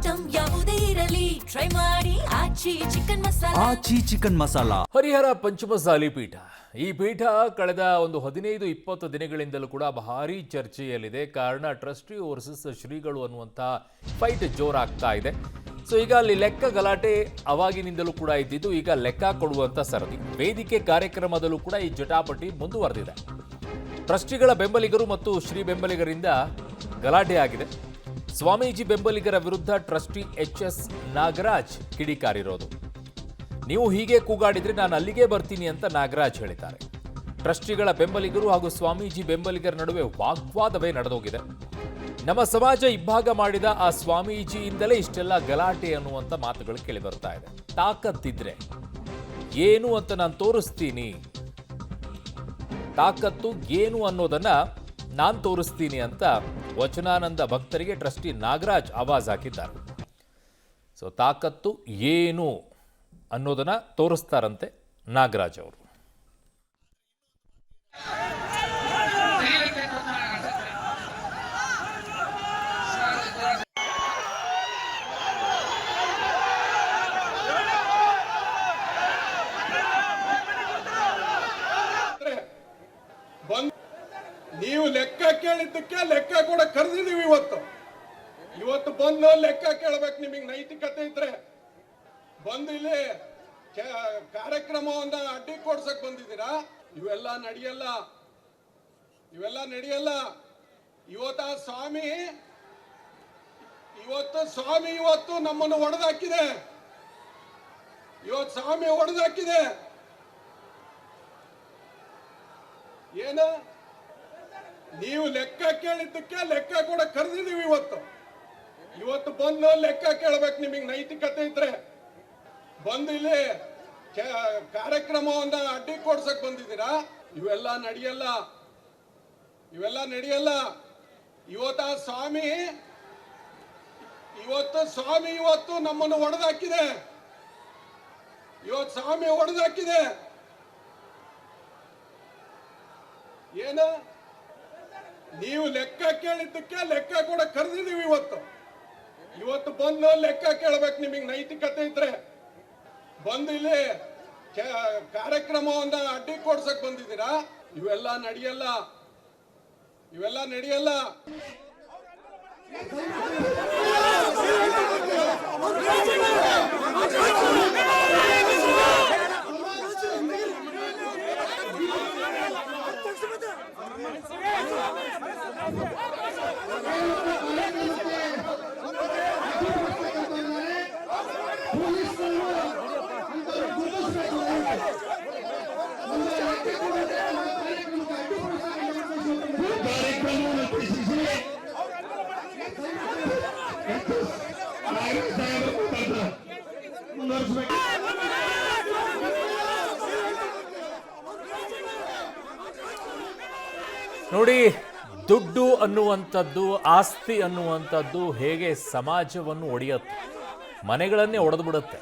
Item ಯಾವುದೇ ಇರಲಿ try ಮಾಡಿ ಆಚಿ ಚಿಕನ್ ಮಸಾಲಾ. ಹರಿಹರ ಪಂಚಮಸಾಲಿ ಪೀಠ. ಈ ಪೀಠ ಕಳೆದ ಒಂದು 15-20 ದಿನಗಳಿಂದಲೂ ಕೂಡ ಭಾರೀ ಚರ್ಚೆಯಲ್ಲಿದೆ. ಕಾರಣ ಟ್ರಸ್ಟಿ ವರ್ಸಸ್ ಶ್ರೀಗಳು ಅನ್ನುವಂಥ ಫೈಟ್ ಜೋರಾಗ್ತಾ ಇದೆ. ಸೊ ಈಗ ಅಲ್ಲಿ ಲೆಕ್ಕ ಗಲಾಟೆ ಅವಾಗಿನಿಂದಲೂ ಕೂಡ ಇದ್ದಿದ್ದು, ಈಗ ಲೆಕ್ಕ ಕೊಡುವಂಥ ಸರದಿ. ವೇದಿಕೆ ಕಾರ್ಯಕ್ರಮದಲ್ಲೂ ಕೂಡ ಈ ಜಟಾಪಟಿ ಮುಂದುವರೆದಿದೆ. ಟ್ರಸ್ಟಿಗಳ ಬೆಂಬಲಿಗರು ಮತ್ತು ಶ್ರೀ ಬೆಂಬಲಿಗರಿಂದ ಗಲಾಟೆ ಆಗಿದೆ. ಸ್ವಾಮೀಜಿ ಬೆಂಬಲಿಗರ ವಿರುದ್ಧ ಟ್ರಸ್ಟಿ ಎಚ್.ಎಸ್. ನಾಗರಾಜ್ ಕಿಡಿಕಾರಿರೋದು. ನೀವು ಹೀಗೆ ಕೂಗಾಡಿದ್ರೆ ನಾನು ಅಲ್ಲಿಗೆ ಬರ್ತೀನಿ ಅಂತ ನಾಗರಾಜ್ ಹೇಳಿದ್ದಾರೆ. ಟ್ರಸ್ಟಿಗಳ ಬೆಂಬಲಿಗರು ಹಾಗೂ ಸ್ವಾಮೀಜಿ ಬೆಂಬಲಿಗರ ನಡುವೆ ವಾಗ್ವಾದವೇ ನಡೆದೋಗಿದೆ. ನಮ್ಮ ಸಮಾಜ ಇಬ್ಬಾಗ ಮಾಡಿದ ಆ ಸ್ವಾಮೀಜಿಯಿಂದಲೇ ಇಷ್ಟೆಲ್ಲ ಗಲಾಟೆ ಅನ್ನುವಂಥ ಮಾತುಗಳು ಕೇಳಿ ಬರ್ತಾ ಇದೆ. ತಾಕತ್ತಿದ್ರೆ ಏನು ಅಂತ ನಾನು ತೋರಿಸ್ತೀನಿ, ತಾಕತ್ತು ಏನು ಅನ್ನೋದನ್ನ ನಾನು ತೋರಿಸ್ತೀನಿ ಅಂತ ವಚನಾನಂದ ಭಕ್ತರಿಗೆ ಟ್ರಸ್ಟಿ ನಾಗರಾಜ್ ಆವಾಜ್ ಹಾಕಿದ್ದಾರೆ. ಸೊ ತಾಕತ್ತು ಏನು ಅನ್ನೋದನ್ನ ತೋರಿಸ್ತಾರಂತೆ ನಾಗರಾಜ್ ಅವರು. ನೀವು ಲೆಕ್ಕ ಕೇಳಿದ್ದಕ್ಕೆ ಲೆಕ್ಕ ಕೂಡ ಕರೆದಿದ್ದೀವಿ. ಇವತ್ತು ಬಂದು ಲೆಕ್ಕ ಕೇಳಬೇಕು. ನಿಮಗೆ ನೈತಿಕತೆ ಇದ್ರೆ ಬಂದು ಇಲ್ಲಿ ಕಾರ್ಯಕ್ರಮವನ್ನ ಅಡ್ಡಿಕೊಡ್ಸಕ್ ಬಂದಿದ್ದೀರಾ? ಇವೆಲ್ಲ ನಡೆಯಲ್ಲ. ಇವತ್ತು ಸ್ವಾಮಿ ಇವತ್ತು ನಮ್ಮನ್ನು ಒಡೆದಾಕಿದೆ. ಸ್ವಾಮಿ ಒಡೆದಾಕಿದೆ. ಏನು ನೀವು ಲೆಕ್ಕ ಕೇಳಿದ್ದಕ್ಕೆ ಲೆಕ್ಕ ಕೂಡ ಕರೆದಿದ್ದೀವಿ. ಇವತ್ತು ಬಂದು ಲೆಕ್ಕ ಕೇಳಬೇಕು. ನಿಮಗೆ ನೈತಿಕತೆ ಇದ್ರೆ ಬಂದು ಇಲ್ಲಿ ಕಾರ್ಯಕ್ರಮವನ್ನ ಅಡ್ಡಿಕೊಡ್ಸಕ್ ಬಂದಿದ್ದೀರಾ? ಇವೆಲ್ಲ ನಡೆಯಲ್ಲ. ಇವತ್ತು ಸ್ವಾಮಿ ಇವತ್ತು ನಮ್ಮನ್ನು ಒಡೆದಾಕಿದೆ. ಸ್ವಾಮಿ ಒಡೆದಾಕಿದೆ. ಏನು ನೀವು ಲೆಕ್ಕ ಕೇಳಿದ್ದಕ್ಕೆ ಲೆಕ್ಕ ಕೂಡ ಕರೆದಿದ್ದೀವಿ. ಇವತ್ತು ಬಂದು ಲೆಕ್ಕ ಕೇಳಬೇಕು. ನಿಮಗೆ ನೈತಿಕತೆ ಇದ್ರೆ ಬಂದು ಇಲ್ಲಿ ಕಾರ್ಯಕ್ರಮವನ್ನ ಅಡ್ಡಿಕೊಡ್ಸಕ್ ಬಂದಿದ್ದೀರಾ? ಇವೆಲ್ಲ ನಡೆಯಲ್ಲ. ನೋಡಿ, ದುಡ್ಡು ಅನ್ನುವಂಥದ್ದು, ಆಸ್ತಿ ಅನ್ನುವಂಥದ್ದು ಹೇಗೆ ಸಮಾಜವನ್ನು ಒಡೆಯುತ್ತೆ, ಮನೆಗಳನ್ನೇ ಒಡೆದು ಬಿಡುತ್ತೆ.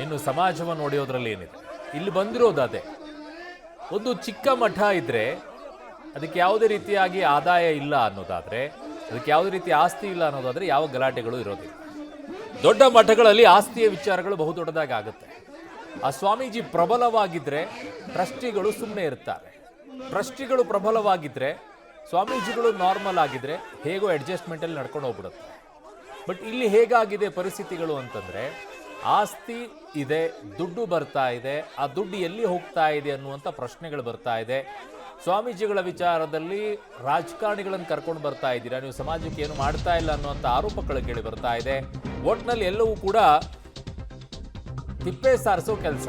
ಇನ್ನು ಸಮಾಜವನ್ನು ಒಡೆಯೋದ್ರಲ್ಲಿ ಏನಿದೆ? ಇಲ್ಲಿ ಬಂದಿರೋದು ಅದೇ. ಒಂದು ಚಿಕ್ಕ ಮಠ ಇದ್ರೆ ಅದಕ್ಕೆ ಯಾವುದೇ ರೀತಿಯಾಗಿ ಆದಾಯ ಇಲ್ಲ ಅನ್ನೋದಾದ್ರೆ, ಅದಕ್ಕೆ ಯಾವುದೇ ರೀತಿ ಆಸ್ತಿ ಇಲ್ಲ ಅನ್ನೋದಾದ್ರೆ ಯಾವ ಗಲಾಟೆಗಳು ಇರೋದಿಲ್ಲ. ದೊಡ್ಡ ಮಠಗಳಲ್ಲಿ ಆಸ್ತಿಯ ವಿಚಾರಗಳು ಬಹುದೊಡ್ಡದಾಗಿ ಆಗುತ್ತೆ. ಆ ಸ್ವಾಮೀಜಿ ಪ್ರಬಲವಾಗಿದ್ರೆ ಟ್ರಸ್ಟಿಗಳು ಸುಮ್ಮನೆ ಇರ್ತಾರೆ. ಟ್ರಸ್ಟಿಗಳು ಪ್ರಬಲವಾಗಿದ್ರೆ, ಸ್ವಾಮೀಜಿಗಳು ನಾರ್ಮಲ್ ಆಗಿದ್ರೆ ಹೇಗೋ ಅಡ್ಜಸ್ಟ್ಮೆಂಟಲ್ಲಿ ನಡ್ಕೊಂಡು ಹೋಗ್ಬಿಡುತ್ತೆ. ಬಟ್ ಇಲ್ಲಿ ಹೇಗಾಗಿದೆ ಪರಿಸ್ಥಿತಿಗಳು ಅಂತಂದರೆ, ಆಸ್ತಿ ಇದೆ, ದುಡ್ಡು ಬರ್ತಾ ಇದೆ, ಆ ದುಡ್ಡು ಎಲ್ಲಿ ಹೋಗ್ತಾ ಇದೆ ಅನ್ನುವಂಥ ಪ್ರಶ್ನೆಗಳು ಬರ್ತಾ ಇದೆ. ಸ್ವಾಮೀಜಿಗಳ ವಿಚಾರದಲ್ಲಿ ರಾಜಕಾರಣಿಗಳನ್ನು ಕರ್ಕೊಂಡು ಬರ್ತಾ ಇದ್ದೀರಾ, ನೀವು ಸಮಾಜಕ್ಕೆ ಏನು ಮಾಡ್ತಾ ಇಲ್ಲ ಅನ್ನುವಂಥ ಆರೋಪಗಳು ಕೇಳಿ ಬರ್ತಾ ಇದೆ. ಒಟ್ಟಿನಲ್ಲಿ ಎಲ್ಲವೂ ಕೂಡ ತಿಪ್ಪೆ ಸಾರಿಸೋ ಕೆಲಸ.